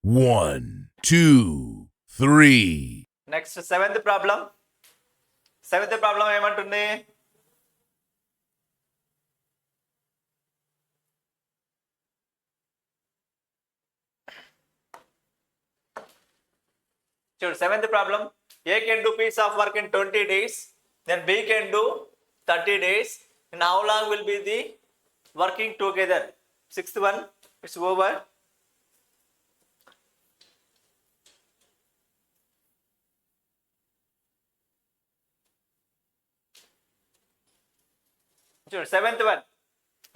1, 2, 3. Next seventh problem. Seventh problem ఏమంటుంది? చూడు, seventh problem. A can do piece of work in 20 days, then B can do 30 days, and how long will be the working together? Sixth one, it's over. చూడు, seventh one.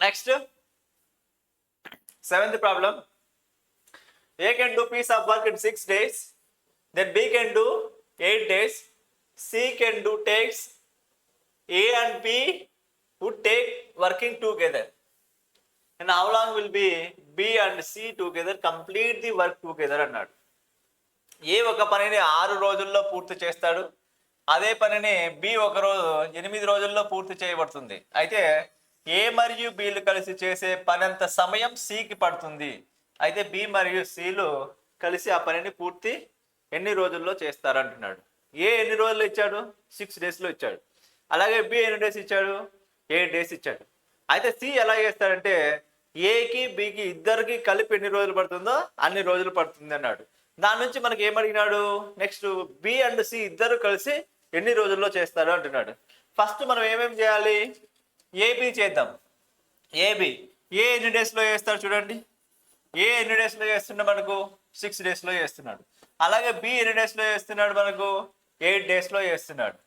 Next seventh problem. A can do piece of work in 6 days, then B can do 8 days, C can do takes, A and B would take working together, and how long will be B and C together complete the work together అన్నాడు. ఏ ఒక పనిని 6 రోజుల్లో పూర్తి చేస్తాడు, అదే పనిని B 8 రోజుల్లో పూర్తి చేయబడుతుంది. అయితే ఏ మరియు బిలు కలిసి చేసే పనంత సమయం సికి పడుతుంది. అయితే బి మరియు సిలు కలిసి ఆ పనిని పూర్తి ఎన్ని రోజుల్లో చేస్తారంటున్నాడు. ఏ ఎన్ని రోజుల్లో ఇచ్చాడు? 6 డేస్లో ఇచ్చాడు. అలాగే బి ఎన్ని డేస్ ఇచ్చాడు? 8 డేస్ ఇచ్చాడు. అయితే సి ఎలా చేస్తాడంటే ఏకి బికి ఇద్దరికి కలిపి ఎన్ని రోజులు పడుతుందో అన్ని రోజులు పడుతుంది అన్నాడు. దాని నుంచి మనకి ఏమడిగినాడు? నెక్స్ట్ బి అండ్ సి ఇద్దరు కలిసి ఎన్ని రోజుల్లో చేస్తాడు అంటున్నాడు. ఫస్ట్ మనం ఏమేమి చేయాలి? ఏబి చేద్దాం. ఏబి ఏ ఎన్ని డేస్లో చేస్తాడు చూడండి. ఏ ఎన్ని డేస్లో చేస్తున్నాడు? మనకు 6 డేస్లో చేస్తున్నాడు. అలాగే బి ఎన్ని డేస్లో చేస్తున్నాడు? మనకు 8 డేస్లో చేస్తున్నాడు.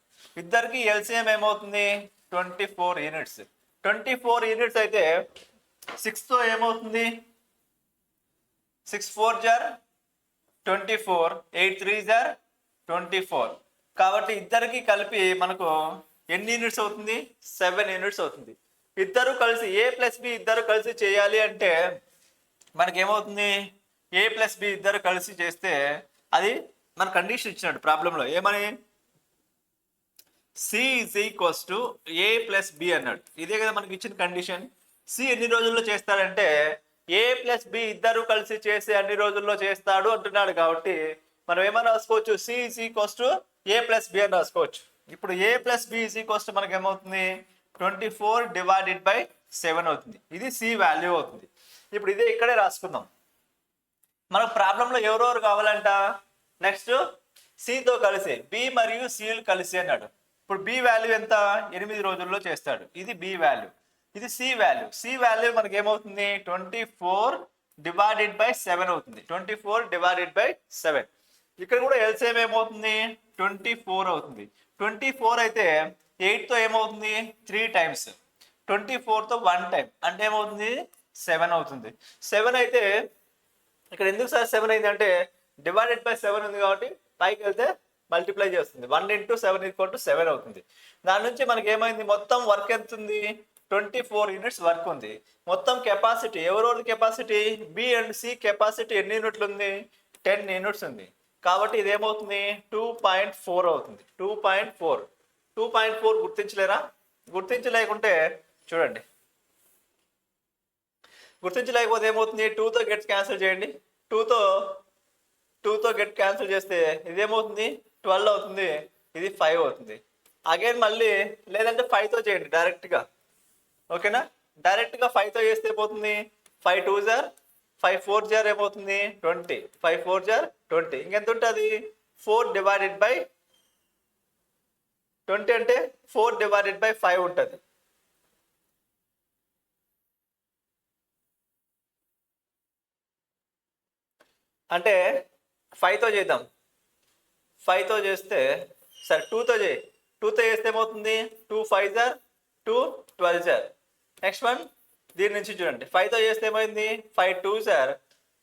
ఇద్దరికి ఎల్సిఎం ఏమవుతుంది? 24 యూనిట్స్. 24 యూనిట్స్ అయితే 6తో ఏమవుతుంది? 6 4 జార్ 24, 8 3 జార్ 24. కాబట్టి ఇద్దరికి కలిపి మనకు ఎన్ని యూనిట్స్ అవుతుంది? 7 యూనిట్స్ అవుతుంది. ఇద్దరు కలిసి ఏ ప్లస్ బి ఇద్దరు కలిసి చేయాలి అంటే మనకేమవుతుంది? ఏ ప్లస్ బి ఇద్దరు కలిసి చేస్తే అది మన కండిషన్ ఇచ్చినాడు ప్రాబ్లంలో. ఏమని? C is equals to A plus B అన్నాడు. ఇదే కదా మనకి ఇచ్చిన కండిషన్. సి ఎన్ని రోజుల్లో చేస్తాడంటే ఏ ప్లస్ బి ఇద్దరు కలిసి చేసి అన్ని రోజుల్లో చేస్తాడు అంటున్నాడు. కాబట్టి మనం ఏమైనా రాసుకోవచ్చు? C is equals to A plus B అని రాసుకోవచ్చు. ఇప్పుడు A plus B is equals to మనకి ఏమవుతుంది? 24 డివైడెడ్ బై 7 అవుతుంది. ఇది సి వాల్యూ అవుతుంది. ఇప్పుడు ఇదే ఇక్కడే రాసుకుందాం. మనకు ప్రాబ్లంలో ఎవరెవరు కావాలంట? నెక్స్ట్ సితో కలిసి బి మరియు సిలు కలిసి అన్నాడు. ఇప్పుడు బి వాల్యూ ఎంత? 8 రోజుల్లో చేస్తాడు. ఇది బి వాల్యూ. ఇది సి వాల్యూ. సి వాల్యూ మనకి ఏమవుతుంది? 24 డివైడెడ్ బై 7 అవుతుంది. 24 డివైడెడ్ బై 7. ఇక్కడ కూడా ఎల్సిఎం ఏమవుతుంది? 24 అవుతుంది. 24 అయితే 8తో ఏమవుతుంది? 3 టైమ్స్. 24తో 1 టైం అంటే ఏమవుతుంది? 7 అవుతుంది. 7 అయితే ఇక్కడ ఎందుకు సార్ 7 అయింది అంటే డివైడెడ్ బై 7 ఉంది కాబట్టి పైకి వెళ్తే మల్టిప్లై చేస్తుంది. 1 × 7 = 7 అవుతుంది. దాని నుంచి మనకి ఏమైంది? మొత్తం వర్క్ ఎంత ఉంది? 24 యూనిట్స్ వర్క్ ఉంది. మొత్తం కెపాసిటీ ఎవరెవరి capacity? B and C capacity ఎన్ని యూనిట్లు ఉంది? 10 యూనిట్స్ ఉంది. కాబట్టి ఇది ఏమవుతుంది? 2.4 అవుతుంది. 2.4 గుర్తించలేరా? గుర్తించలేకుంటే చూడండి, గుర్తించలేకపోతే ఏమవుతుంది? 2తో గెట్స్ క్యాన్సిల్ చేయండి. 2తో గెట్ క్యాన్సిల్ చేస్తే ఇదేమవుతుంది? 12 అవుతుంది. ఇది 5 అవుతుంది. అగైన్ మళ్ళీ లేదంటే 5తో చేయండి డైరెక్ట్గా. ఓకేనా? డైరెక్ట్గా 5తో చేస్తే పోతుంది 5 2 జార్ 5 4 జార్ ఏమవుతుంది? 20. 5 4 జార్ 20. ఇంకెంత ఉంటుంది? 4 డివైడెడ్ బై 20 అంటే 4 డివైడెడ్ బై 5 ఉంటుంది. అంటే 5తో చేద్దాం. 5తో చేస్తే సరే 2తో చేయి. 2తో చేస్తే ఏమవుతుంది? 2 5 జార్ 2 12 జార్. నెక్స్ట్ వన్ దీని నుంచి చూడండి. 5తో చేస్తే ఏమైంది? 5 2 జార్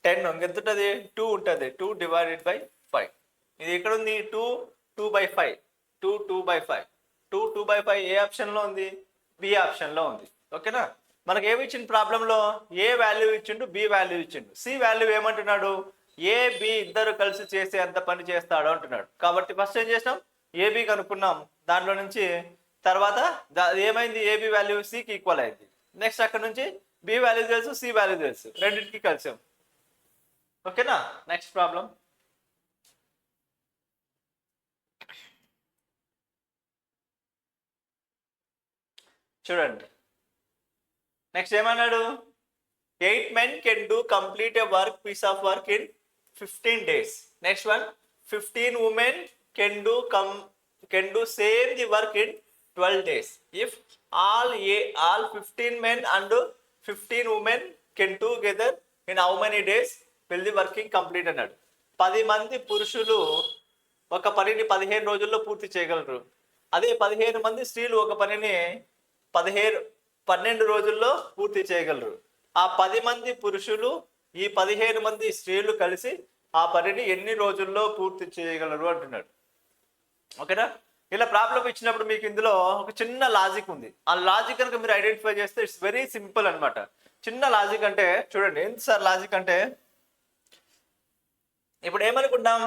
10. ఇంకెంత ఉంటుంది? 2 ఉంటుంది. 2 డివైడెడ్ బై 5. ఇది ఎక్కడ ఉంది? 2 2/5. 2 2/5. 2 2/5 ఏ ఆప్షన్లో ఉంది? బి ఆప్షన్లో ఉంది. ఓకేనా? మనకి ఏమి ఇచ్చింది ప్రాబ్లంలో? ఏ వాల్యూ ఇచ్చిండు, బి వాల్యూ ఇచ్చిండు. సి వాల్యూ ఏమంటున్నాడు? ఏ బి ఇద్దరు కలిసి చేసే అంత పని చేస్తాడు అంటున్నాడు. కాబట్టి ఫస్ట్ ఏం చేసినాం? ఏబి కనుక్కున్నాం. దాంట్లో నుంచి తర్వాత ఏమైంది? ఏబి వాల్యూ సికి ఈక్వల్ అయింది. నెక్స్ట్ అక్కడ నుంచి బి వాల్యూ తెలుసు, సి వాల్యూ తెలుసు, రెండింటికి కలిసాం. ఓకేనా? Next problem. చూడండి, నెక్స్ట్ ఏమన్నాడు? 8 men can do complete a piece of work in 15 days. Next one, 15 women can do same the work in 12 days. If all 15 men and 15 women can do together, in how many days will the working complete అన్నాడు. 10 మంది పురుషులు ఒక పనిని 15 రోజుల్లో పూర్తి చేయగలరు. అదే 15 మంది స్త్రీలు ఒక పనిని 12 రోజుల్లో పూర్తి చేయగలరు. ఆ 10 మంది పురుషులు ఈ 15 మంది స్త్రీలు కలిసి ఆ పనిని ఎన్ని రోజుల్లో పూర్తి చేయగలరు అంటున్నాడు. ఓకేనా? ఇలా ప్రాబ్లం ఇచ్చినప్పుడు మీకు ఇందులో ఒక చిన్న లాజిక్ ఉంది. ఆ లాజిక్ కనుక మీరు ఐడెంటిఫై చేస్తే ఇట్స్ వెరీ సింపుల్ అనమాట. చిన్న లాజిక్ అంటే చూడండి, ఎంత సార్ లాజిక్ అంటే, ఇప్పుడు ఏమనుకుంటాం,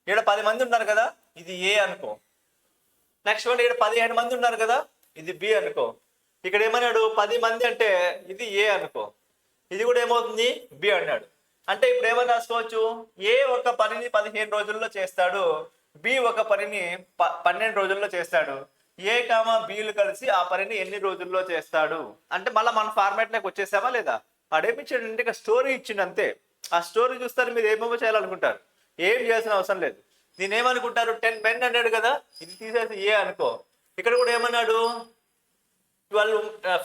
ఇక్కడ 10 మంది ఉన్నారు కదా, ఇది ఏ అనుకో. నెక్స్ట్ వన్, ఇక్కడ 15 మంది ఉన్నారు కదా, ఇది బి అనుకో. ఇక్కడ ఏమన్నాడు, 10 మంది అంటే ఇది ఏ అనుకో, ఇది కూడా ఏమవుతుంది బి అన్నాడు. అంటే ఇప్పుడు ఏమని రాసుకోవచ్చు, ఏ ఒక పనిని 15 రోజుల్లో చేస్తాడు, బి ఒక పనిని 12 రోజుల్లో చేస్తాడు. ఏ కామా బిలు కలిసి ఆ పనిని ఎన్ని రోజుల్లో చేస్తాడు అంటే మళ్ళీ మన ఫార్మాట్లోకి వచ్చేసామా లేదా? వాడేమిచ్చాడు అంటే ఇక స్టోరీ ఇచ్చిండు అంతే. ఆ స్టోరీ చూస్తారు, మీరు ఏమేమో చేయాలనుకుంటారు, ఏం చేయాల్సిన అవసరం లేదు. నేనేమనుకుంటారు, 10 men అన్నాడు కదా, ఇది తీసేసి ఏ అనుకో. ఇక్కడ కూడా ఏమన్నాడు,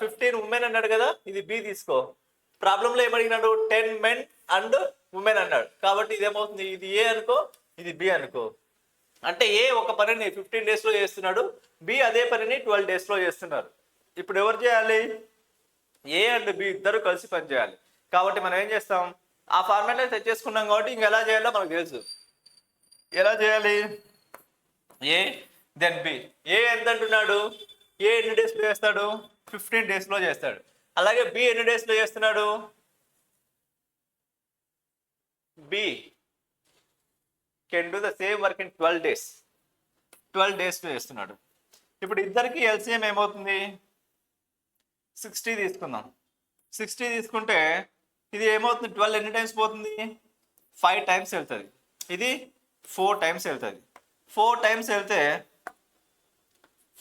15 ఉమెన్ అన్నాడు కదా, ఇది బి తీసుకో. ప్రాబ్లంలో ఏమడిగినాడు, 10 men and women అన్నాడు. కాబట్టి ఇదేమవుతుంది, ఇది ఏ అనుకో, ఇది బి అనుకో. అంటే ఏ ఒక పనిని 15 days లో చేస్తున్నాడు, బి అదే పనిని 12 days లో చేస్తున్నారు. ఇప్పుడు ఎవరు చేయాలి, ఏ అండ్ బి ఇద్దరు కలిసి పని చేయాలి. కాబట్టి మనం ఏం చేస్తాం, ఆ ఫార్మాట్లో సెట్ చేసుకున్నాం కాబట్టి ఇంక ఎలా చేయాలో మనకు తెలుసు. ఎలా చేయాలి, ఏ దెన్ బి. ఏ ఎంత అంటున్నాడు, ఏ ఎన్ని డేస్లో చేస్తాడు, 15 days లో చేస్తాడు. అలాగే బి ఎన్ని డేస్లో చేస్తున్నాడు, B can do the same work in 12 days. 12 daysలో చేస్తున్నాడు. ఇప్పుడు ఇద్దరికి ఎల్సిఎం ఏమవుతుంది, 60 తీసుకుందాం. 60 తీసుకుంటే ఇది ఏమవుతుంది, 12 ఎన్ని టైమ్స్ పోతుంది, 5 times వెళ్తుంది. ఇది 4 times వెళ్తుంది. 4 times వెళ్తే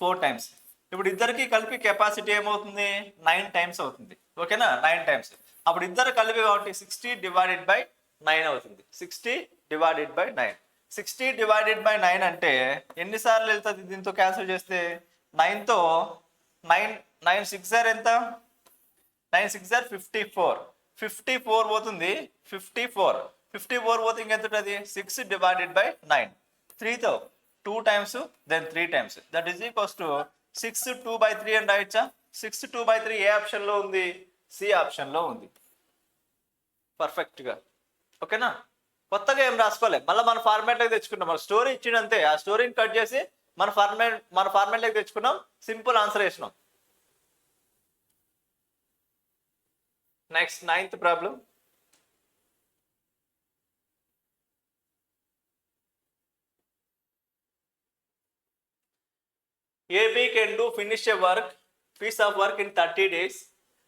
4 times. ఇప్పుడు ఇద్దరికి కలిపి కెపాసిటీ ఏమవుతుంది, 9 times అవుతుంది. ఓకేనా, 9 times. అప్పుడు ఇద్దరు కలిపి కాబట్టి 60 divided by 9 అవుతుంది. 60 divided by 9. 60 divided by 9 అంటే ఎన్నిసార్లు వెళ్తుంది, దీంతో క్యాన్సిల్ చేస్తే 9తో 9 6 ఎంత, 9 6 54. 54 పోతుంది, 54 పోతే ఇంకెంత ఉంటుంది, 6 divided by 9. 3తో 2 times, then 3 times. That is equals to 6 2/3 అని రాయొచ్చా? 6 2/3 ఏ ఆప్షన్లో ఉంది, సి ఆప్షన్లో ఉంది. పర్ఫెక్ట్గా. ఓకేనా? కొత్తగా ఏం రాసుకోలేదు, మళ్ళీ మన ఫార్మాట్లోకి తెచ్చుకున్నాం. మన స్టోరీ ఇచ్చిందంతే, ఆ స్టోరీని కట్ చేసి మన ఫార్మాట్లోకి తెచ్చుకున్నాం, సింపుల్ ఆన్సర్ వేసినాం. Next 9th problem. AB can do finish a piece of work in 30 days.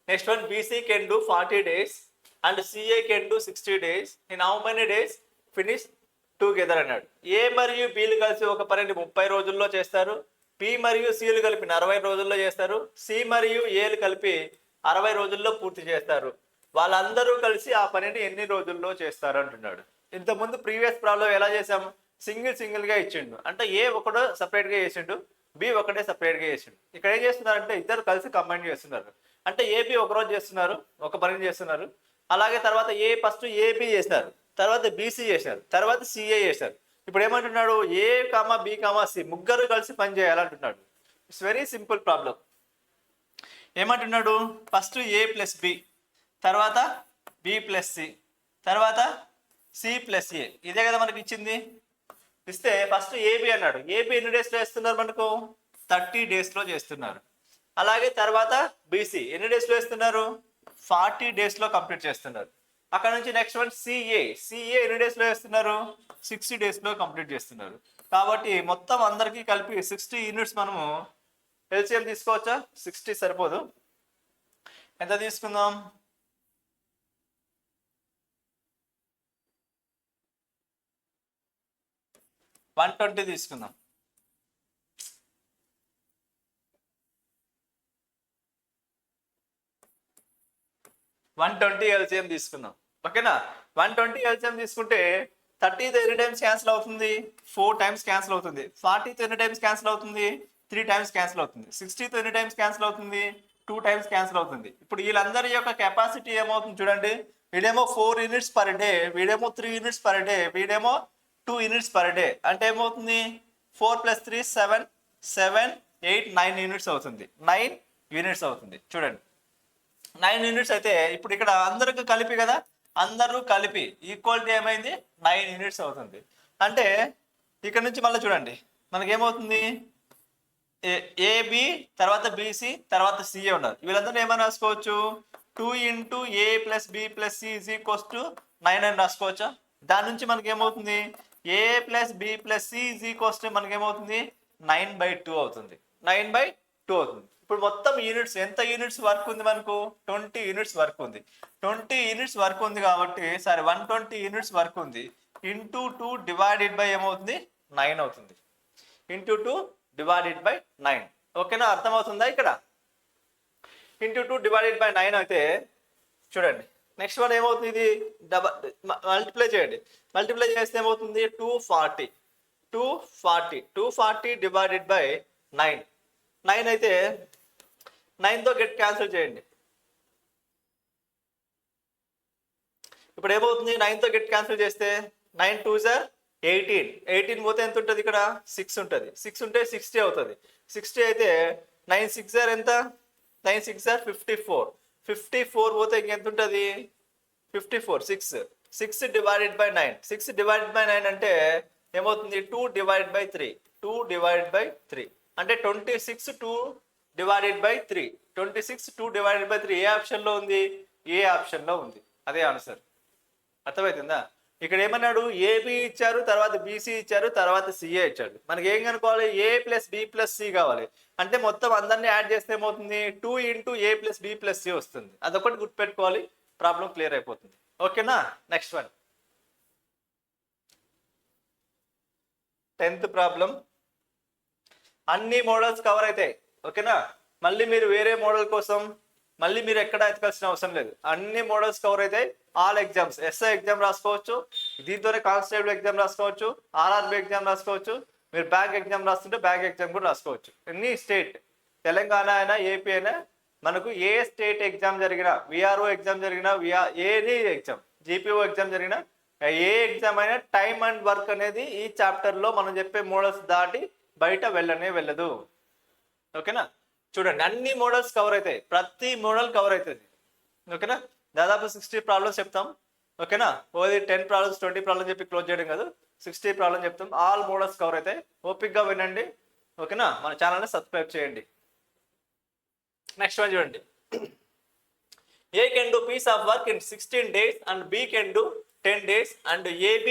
Next one, BC can do 40 days and CA can do 60 days. In how many days finish together అన్నాడు. ఏ మరియు బిలు కలిసి ఒక పనిని 30 రోజుల్లో చేస్తారు. P మరియు సిలు కలిపి 40 రోజుల్లో చేస్తారు. సి మరియు ఏలు కలిపి 60 రోజుల్లో పూర్తి చేస్తారు. వాళ్ళందరూ కలిసి ఆ పనిని ఎన్ని రోజుల్లో చేస్తారు అంటున్నాడు. ఇంతకుముందు ప్రీవియస్ ప్రాబ్లం ఎలా చేసాం, సింగిల్గా ఇచ్చిండు, అంటే ఏ ఒకడు సపరేట్గా చేసిండు, బి ఒకటే సపరేట్గా చేసిండు. ఇక్కడ ఏం చేస్తున్నారంటే ఇద్దరు కలిసి కంబైన్ చేస్తున్నారు. అంటే ఏబి ఒకరోజు చేస్తున్నారు, ఒక పని చేస్తున్నారు. అలాగే తర్వాత ఫస్ట్ ఏబి చేశారు, తర్వాత బీసీ చేశారు, తర్వాత సిఏ చేశారు. ఇప్పుడు ఏమంటున్నాడు, A comma B comma C ముగ్గురు కలిసి పని చేయాలంటున్నాడు. It's very simple problem. ఏమంటున్నాడు, ఫస్ట్ ఏ ప్లస్ బి, తర్వాత బి ప్లస్ సి, తర్వాత సి ప్లస్ ఏ. ఇదే కదా మనకి ఇచ్చింది. ఇస్తే ఫస్ట్ ఏబి అన్నాడు. ఏబి ఎన్ని డేస్లో చేస్తున్నారు, మనకు 30 daysలో చేస్తున్నారు. అలాగే తర్వాత బీసీ ఎన్ని డేస్లో చేస్తున్నారు, 40 daysలో కంప్లీట్ చేస్తున్నారు. అక్కడ నుంచి నెక్స్ట్ వన్ సిఏ ఎన్ని డేస్లో చేస్తున్నారు, 60 daysలో కంప్లీట్ చేస్తున్నారు. కాబట్టి మొత్తం అందరికీ కలిపి 60 units మనము ఎల్సిఎం తీసుకోవచ్చా? 60 సరిపోదు, ఎంత తీసుకుందాం, 120 తీసుకుందాం. 120 LCM తీసుకుందాం. ఓకేనా? 120 LCM తీసుకుంటే 30 తో ఎన్ని టైమ్స్ క్యాన్సిల్ అవుతుంది? 4 టైమ్స్ క్యాన్సిల్ అవుతుంది. 40 తో ఎన్ని టైమ్స్ క్యాన్సిల్ అవుతుంది? 3 టైమ్స్ క్యాన్సిల్ అవుతుంది. 60 తో ఎన్ని టైమ్స్ క్యాన్సిల్ అవుతుంది? 2 టైమ్స్ క్యాన్సిల్ అవుతుంది. ఇప్పుడు వీళ్ళందరి యొక్క కెపాసిటీ ఏమవుతుంది చూడండి. వీడేమో 4 యూనిట్స్ పర్ డే, వీడేమో 3 యూనిట్స్ పర్ డే, వీడేమో 2 యూనిట్స్ పర్ డే. అంటే ఏమవుతుంది? 4 + 3 7, 7, 8, 9 యూనిట్స్ అవుతుంది. 9 యూనిట్స్ అవుతుంది. చూడండి, 9 యూనిట్స్ అయితే ఇప్పుడు ఇక్కడ అందరికి కలిపి కదా, అందరూ కలిపి ఈక్వాలిటీ ఏమైంది? 9 యూనిట్స్ అవుతుంది. అంటే ఇక్కడ నుంచి మళ్ళీ చూడండి మనకేమవుతుంది? ఏబి తర్వాత బీసీ తర్వాత సిఏ ఉన్నారు. వీళ్ళందరూ ఏమైనా రాసుకోవచ్చు? 2 × A + B + C = 9 అని రాసుకోవచ్చా? దాని నుంచి మనకి ఏమవుతుంది? A + B + C = మనకేమవుతుంది? 9/2 అవుతుంది. 9/2 అవుతుంది. ఇప్పుడు మొత్తం యూనిట్స్ ఎంత యూనిట్స్ వర్క్ ఉంది మనకు? 20 యూనిట్స్ వర్క్ ఉంది. 20 యూనిట్స్ వర్క్ ఉంది కాబట్టి సరే 120 యూనిట్స్ వర్క్ ఉంది. ఇంటూ 2 డివైడెడ్ బై ఏమవుతుంది? 9 అవుతుంది. Into 2 divided by 9. ఓకేనా? అర్థమవుతుందా? ఇక్కడ ఇంటూ 2 డివైడెడ్ బై 9 అయితే చూడండి నెక్స్ట్ వన్ ఏమవుతుంది? ఇది మల్టిప్లై చేయండి. మల్టిప్లై చేస్తే ఏమవుతుంది? 240. 240 డివైడెడ్ బై 9. 9 అయితే 9తో గెట్ క్యాన్సిల్ చేయండి. ఇప్పుడు ఏమవుతుంది? 9తో గెట్ క్యాన్సిల్ చేస్తే 9 2 = 18. 18 పోతే ఎంత ఉంటుంది? ఇక్కడ 6 ఉంటుంది. 6 ఉంటే 60 అవుతుంది. 60 అయితే 9 6 ఎంత? 9 6 54. 54 పోతే ఇంకెంత ఉంటుంది? 54. 6 డివైడెడ్ బై 9. 6 డివైడెడ్ బై 9 అంటే ఏమవుతుంది? 2 డివైడెడ్ బై 3. 2 డివైడెడ్ బై 3 అంటే 26 2 డివైడెడ్ బై 3. 26 2 డివైడెడ్ బై 3 ఏ ఆప్షన్లో ఉంది? ఏ ఆప్షన్లో ఉంది. అదే ఆన్సర్. అర్థమవుతుందా? ఇక్కడ ఏమన్నాడు? ఏబి ఇచ్చారు, తర్వాత బీసీ ఇచ్చారు, తర్వాత సిఏ ఇచ్చాడు. మనకి ఏం కనుక్కోవాలి? A + B + C కావాలి. అంటే మొత్తం అందరినీ యాడ్ చేస్తే ఏమవుతుంది? 2 × A + B + C వస్తుంది. అదొకటి గుర్తుపెట్టుకోవాలి, ప్రాబ్లం క్లియర్ అయిపోతుంది. ఓకేనా? Next one 10th problem. అన్ని మోడల్స్ కవర్ అవుతాయి. ఓకేనా? మళ్ళీ మీరు వేరే మోడల్ కోసం మళ్ళీ మీరు ఎక్కడ ఎత్తుకాల్సిన అవసరం లేదు. అన్ని మోడల్స్ కవర్ అవుతాయి. ఆల్ ఎగ్జామ్స్, ఎస్ఐ ఎగ్జామ్ రాసుకోవచ్చు, దీంతోనే కానిస్టేబుల్ ఎగ్జామ్ రాసుకోవచ్చు, ఆర్ఆర్బి ఎగ్జామ్ రాసుకోవచ్చు, మీరు బ్యాంక్ ఎగ్జామ్ రాస్తుంటే బ్యాంక్ ఎగ్జామ్ కూడా రాసుకోవచ్చు. ఎన్ని స్టేట్, తెలంగాణ అయినా ఏపీ అయినా మనకు ఏ స్టేట్ ఎగ్జామ్ జరిగినా, విఆర్ఓ ఎగ్జామ్ జరిగినా, ఏనీ ఎగ్జామ్, జీపీఓ ఎగ్జామ్ జరిగినా, ఏ ఎగ్జామ్ అయినా టైమ్ అండ్ వర్క్ అనేది ఈ చాప్టర్లో మనం చెప్పే మోడల్స్ దాటి బయట వెళ్ళదు. ఓకేనా? చూడండి అన్ని మోడల్స్ కవర్ అవుతాయి, ప్రతి మోడల్ కవర్ అవుతుంది. ఓకేనా? దాదాపు 60 ప్రాబ్లమ్స్ చెప్తాం. ఓకేనా? ఓది 10 ప్రాబ్లమ్స్ 20 ప్రాబ్లమ్స్ చెప్పి క్లోజ్ చేయడం కాదు, 60 ప్రాబ్లమ్ చెప్తాం. ఆల్ మోడల్స్ కవర్ అవుతాయి. ఓపిక్గా వినండి. ఓకేనా? మన ఛానల్ని సబ్స్క్రైబ్ చేయండి. నెక్స్ట్ వన్ చూడండి. A can do piece of work in 16 days and B can do 10 days and AB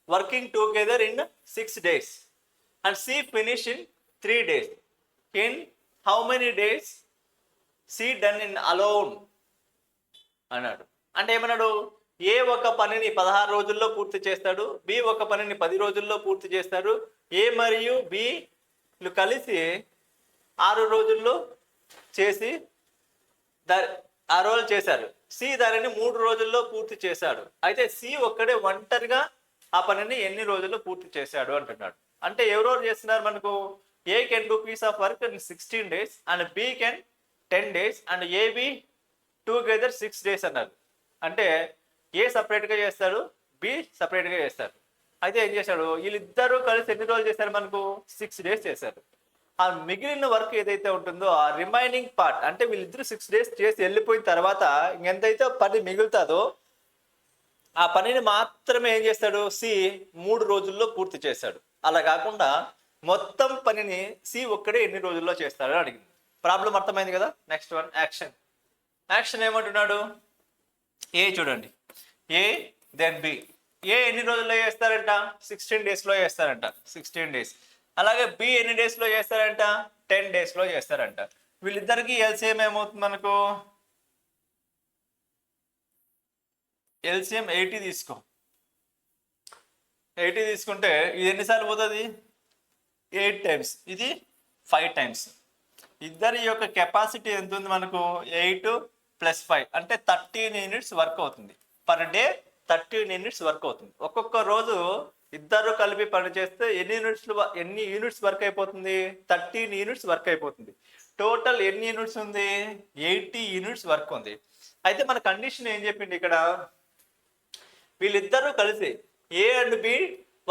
working together in 6 days and C finish in 3 days. In how many days C done in alone అన్నాడు. అంటే ఏమన్నాడు? ఏ ఒక పనిని 16 రోజుల్లో పూర్తి చేస్తాడు, B ఒక పనిని 10 రోజుల్లో పూర్తి చేస్తాడు. ఏ మరియు బిలు కలిసి 6 రోజుల్లో చేసి 6 రోజులు చేశారు. సి దానిని 3 రోజుల్లో పూర్తి చేశాడు. అయితే సి ఒక్కడే ఒంటరిగా ఆ పనిని ఎన్ని రోజుల్లో పూర్తి చేశాడు అంటున్నాడు. అంటే ఎవరెవరు చేస్తున్నారు మనకు? A can do piece of work in 16 days and B can 10 days and A B together 6 days అన్నారు. అంటే ఏ సపరేట్గా చేస్తాడు, బి సపరేట్గా చేస్తాడు. అయితే ఏం చేశాడు? వీళ్ళిద్దరూ కలిసి ఎన్ని రోజులు చేశారు మనకు? 6 days చేశారు. ఆ మిగిలిన వర్క్ ఏదైతే ఉంటుందో ఆ రిమైనింగ్ పార్ట్, అంటే వీళ్ళిద్దరు 6 days చేసి వెళ్ళిపోయిన తర్వాత ఇంకెంతైతే పని మిగులుతుందో ఆ పనిని మాత్రమే ఏం చేస్తాడు? సి 3 రోజుల్లో పూర్తి చేశాడు. అలా కాకుండా మొత్తం పనిని సి ఒక్కడే ఎన్ని రోజుల్లో చేస్తాడు అని అడిగింది. ప్రాబ్లం అర్థమైంది కదా? Next one action. యాక్షన్ ఏమంటున్నాడు? ఏ చూడండి, ఏ దెన్ బి. ఏ ఎన్ని రోజుల్లో చేస్తారంట? 16 daysలో చేస్తారంట, 16 days. అలాగే బి ఎన్ని డేస్లో చేస్తారంట? 10 daysలో చేస్తారంట. వీళ్ళిద్దరికి ఎల్సిఎం ఏమవుతుంది మనకు? ఎల్సిఎం 80 తీసుకో. 80 తీసుకుంటే ఇది ఎన్నిసార్లు పోతుంది? 8 టైమ్స్, ఇది 5 టైమ్స్. ఇద్దరి యొక్క కెపాసిటీ ఎంత ఉంది మనకు? 8 + 5 అంటే 13 యూనిట్స్ వర్క్ అవుతుంది. పర్ డే 13 యూనిట్స్ వర్క్ అవుతుంది. ఒక్కొక్క రోజు ఇద్దరు కలిపి పని చేస్తే ఎన్ని యూనిట్స్ వర్క్ అయిపోతుంది? 13 యూనిట్స్ వర్క్ అయిపోతుంది. టోటల్ ఎన్ని యూనిట్స్ ఉంది? 80 యూనిట్స్ వర్క్ ఉంది. అయితే మన కండిషన్ ఏం చెప్పింది ఇక్కడ? వీళ్ళిద్దరూ కలిసి A and B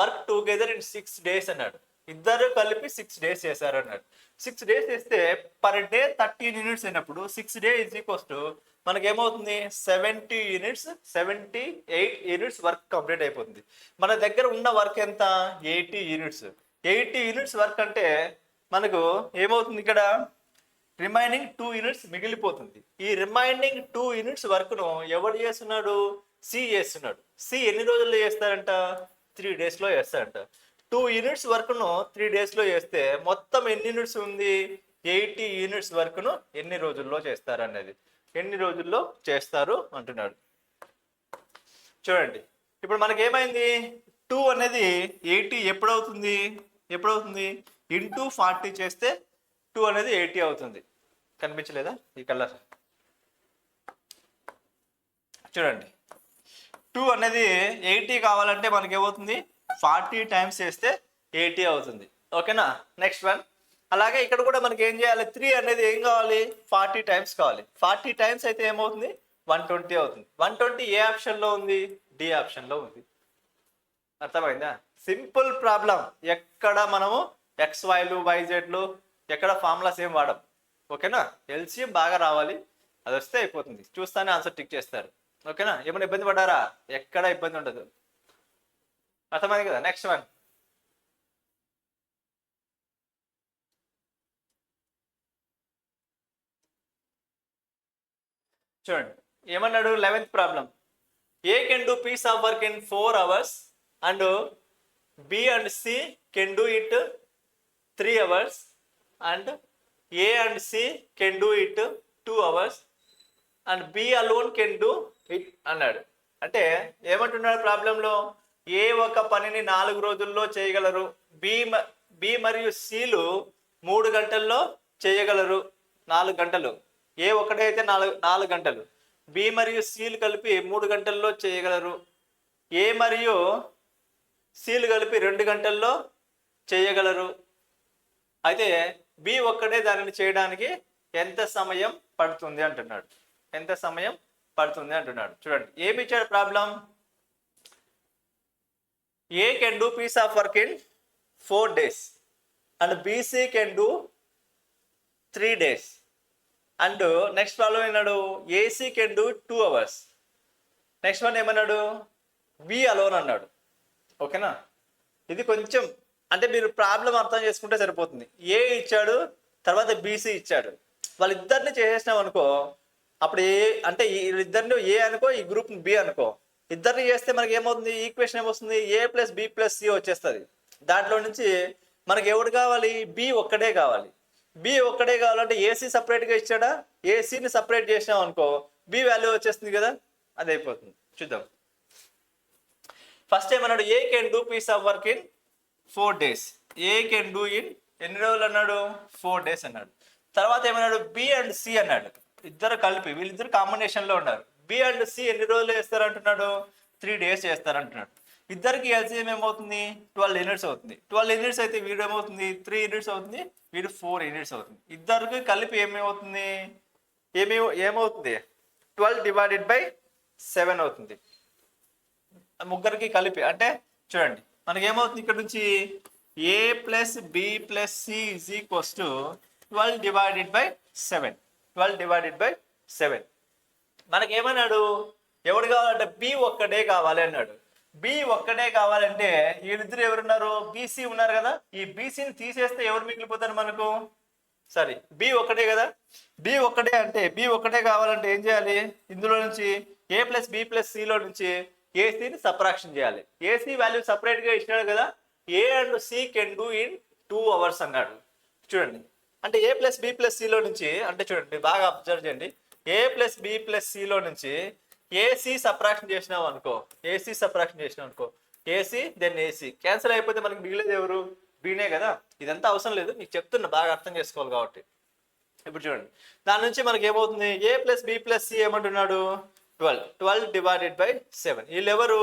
work together in 6 days అన్నాడు. ఇద్దరు కలిపి 6 డేస్ చేశారు అన్నాడు. 6 డేస్ చేస్తే పర్ డే 13 యూనిట్స్ అయినప్పుడు 6 డే ఈజ్ ఈక్వల్స్ టు మనకి ఏమవుతుంది? 70 యూనిట్స్, 78 యూనిట్స్ వర్క్ కంప్లీట్ అయిపోతుంది. మన దగ్గర ఉన్న వర్క్ ఎంత? 80 యూనిట్స్. 80 యూనిట్స్ వర్క్ అంటే మనకు ఏమవుతుంది ఇక్కడ? రిమైనింగ్ 2 యూనిట్స్ మిగిలిపోతుంది. ఈ రిమైనింగ్ 2 యూనిట్స్ వర్క్ను ఎవరు చేస్తున్నాడు? సి చేస్తున్నాడు. సి ఎన్ని రోజుల్లో చేస్తారంట? 3 డేస్లో చేస్తారంట. 2 యూనిట్స్ వర్క్ను 3 డేస్లో చేస్తే మొత్తం ఎన్ని యూనిట్స్ ఉంది? 80 యూనిట్స్ వర్క్ను ఎన్ని రోజుల్లో చేస్తారు అనేది, ఎన్ని రోజుల్లో చేస్తారు అంటున్నాడు. చూడండి, ఇప్పుడు మనకి ఏమైంది? 2 అనేది 80 ఎప్పుడవుతుంది? ఇంటూ 40 చేస్తే 2 అనేది 80 అవుతుంది. కనిపించలేదా ఈ కలర్? చూడండి, 2 అనేది 80 కావాలంటే మనకి ఏమవుతుంది? 40 టైమ్స్ చేస్తే 80 అవుతుంది. ఓకేనా? Next one. అలాగే ఇక్కడ కూడా మనకి ఏం చేయాలి? 3 అనేది ఏం కావాలి? 40 టైమ్స్ కావాలి. 40 టైమ్స్ అయితే ఏమవుతుంది? 120 అవుతుంది. 120 ఏ ఆప్షన్లో ఉంది? డి ఆప్షన్లో ఉంది. అర్థమైందా? Simple problem. ఎక్కడ మనము XYలు YZలు ఎక్కడ ఫార్ములాస్ ఏం వాడం. ఓకేనా? ఎల్సిఎం బాగా రావాలి, అది వస్తే అయిపోతుంది. చూస్తానే ఆన్సర్ టిక్ చేస్తారు. ఓకేనా? ఏమైనా ఇబ్బంది పడ్డారా? ఎక్కడ ఇబ్బంది ఉండదు. అర్థమైంది కదా? Next one. చూడండి, ఏమన్నాడు? 11th problem. A can do piece of work in 4 hours and B and C can do it 3 hours and A and C can do it 2 hours and B alone can do it అన్నాడు. అంటే ఏమంటున్నాడు ప్రాబ్లంలో? ఏ ఒక పనిని 4 రోజుల్లో చేయగలరు, B మరియు సిలు 3 గంటల్లో చేయగలరు. 4 గంటలు. ఏ ఒకటైతే 4 గంటలు, బి మరియు సిలు కలిపి 3 గంటల్లో చేయగలరు. ఏ మరియు సిలు కలిపి 2 గంటల్లో చేయగలరు. అయితే బి ఒక్కడే దానిని చేయడానికి ఎంత సమయం పడుతుంది అంటున్నాడు. ఎంత సమయం పడుతుంది అంటున్నాడు. చూడండి, ఏమి ఇచ్చాడు problem? A can do piece of work in 4 days and BC can do 3 days and next problem ఏమన్నాడు? AC can do 2 hours. Next one ఏమన్నాడు? బి అలోన్ అన్నాడు. ఓకేనా? ఇది కొంచెం అంటే మీరు ప్రాబ్లం అర్థం చేసుకుంటే సరిపోతుంది. ఏ ఇచ్చాడు, తర్వాత బీసీ ఇచ్చాడు. వాళ్ళిద్దరిని చేసేసినాం అనుకో, అప్పుడు ఏ అంటే వీళ్ళిద్దరిని ఏ అనుకో, ఈ గ్రూప్ బి అనుకో. ఇద్దరిని చేస్తే మనకి ఏమవుతుంది? ఈక్వేషన్ ఏమొస్తుంది? ఏ ప్లస్ బి ప్లస్ సి వచ్చేస్తుంది. దాంట్లో నుంచి మనకి ఎవడు కావాలి? బి ఒక్కడే కావాలి. బి ఒక్కడే కావాలంటే ఏసీ సపరేట్గా ఇచ్చాడా? ఏసీని సపరేట్ చేసినాం అనుకో, బి వాల్యూ వచ్చేస్తుంది కదా, అది అయిపోతుంది. చూద్దాం. ఫస్ట్ ఏమన్నాడు? A can do piece of work in 4 days. A can do in ఎన్ని రోజులు అన్నాడు? 4 days అన్నాడు. తర్వాత ఏమన్నాడు? బి అండ్ సి అన్నాడు. ఇద్దరు కలిపి, వీళ్ళిద్దరు కాంబినేషన్లో ఉన్నారు. బి అండ్ సి ఎన్ని రోజులు చేస్తారు అంటున్నాడు? 3 days చేస్తారు అంటున్నాడు. ఇద్దరికి ఎల్సిఎం ఏమవుతుంది? 12 యూనిట్స్ అవుతుంది. 12 యూనిట్స్ అయితే వీడు ఏమవుతుంది? 3 యూనిట్స్ అవుతుంది, వీడు 4 యూనిట్స్ అవుతుంది. ఇద్దరికి కలిపి ఏమవుతుంది? ఏమవుతుంది? 12 divided by 7 అవుతుంది. ముగ్గురికి కలిపి అంటే చూడండి, మనకి ఏమవుతుంది? ఇక్కడ నుంచి A plus B plus C is equals to 12 divided by 7. 12 divided by 7. మనకి ఏమన్నాడు? ఎవడు కావాలంటే బి ఒక్కడే కావాలి అన్నాడు. బి ఒక్కడే కావాలంటే వీళ్ళిద్దరు ఎవరున్నారు? బీసీ ఉన్నారు కదా. ఈ బీసీని తీసేస్తే ఎవరు మిగిలిపోతారు మనకు? సారీ, బి ఒక్కడే కదా. బి ఒక్కడే అంటే బి ఒక్కడే కావాలంటే ఏం చేయాలి? ఇందులో నుంచి ఏ ప్లస్ బి ప్లస్ సిలో నుంచి ఏసీని సబ్ట్రాక్షన్ చేయాలి. ఏసీ వాల్యూ సపరేట్గా ఇచ్చినాడు కదా. A and C can do in 2 hours అన్నాడు. చూడండి, అంటే ఏ ప్లస్ బి ప్లస్ సిలో నుంచి, అంటే చూడండి బాగా అబ్జర్వ్ చేయండి, ఏ ప్లస్ బి ప్లస్ సిలో నుంచి ఏసీ సబ్ట్రాక్షన్ చేసినాం అనుకో, ఏసీ సబ్ట్రాక్షన్ చేసినాం అనుకో, ఏసీ దెన్ ఏసీ క్యాన్సిల్ అయిపోతే మనకి మిగిలేదు ఎవరు? బీనే కదా. ఇదంతా అవసరం లేదు, మీకు చెప్తున్నా, బాగా అర్థం చేసుకోవాలి కాబట్టి. ఇప్పుడు చూడండి, దాని నుంచి మనకి ఏమవుతుంది? ఏ ప్లస్ బి ప్లస్ సి ఏమంటున్నాడు? 12 డివైడెడ్ బై 7. వీళ్ళు ఎవరు?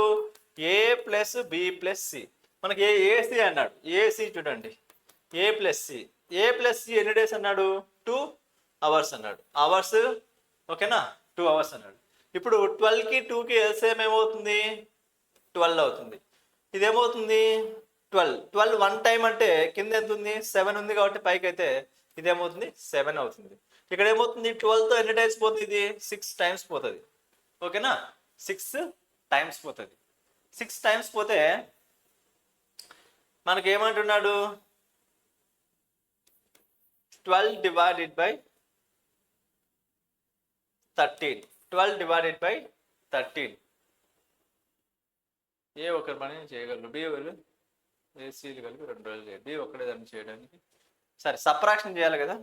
ఏ ప్లస్ బి ప్లస్ సి. మనకి ఏసీ అన్నాడు. ఏసీ చూడండి, ఏ plus C. A plus C ఎన్ని డేస్ అన్నాడు? 2 అవర్స్ అన్నాడు. అవర్స్ ఓకేనా, 2 అవర్స్ అన్నాడు. ఇప్పుడు 12కి 2కి ఎల్సిఎం ఏమవుతుంది? 12 అవుతుంది. ఇదేమవుతుంది? 12 వన్ టైం అంటే కింద ఎంత ఉంది? 7 ఉంది కాబట్టి పైకి అయితే ఇదేమవుతుంది? 7 అవుతుంది. ఇక్కడ ఏమవుతుంది? 12తో ఎన్ని టైమ్స్ పోతుంది? ఇది 6 టైమ్స్ పోతుంది. ఓకేనా, 6 టైమ్స్ పోతుంది. 6 టైమ్స్ పోతే మనకి ఏమంటున్నాడు? 12 డివైడెడ్ బై 13. 12 divided by 13. ఏ ఒకరి పని చేయగలరు, బి ఎవరు? ఏసీలు కలిపి 2 రోజులు చేయాలి. బి ఒక్కడే దాన్ని చేయడానికి సరే సబ్ట్రాక్షన్ చేయాలి కదా.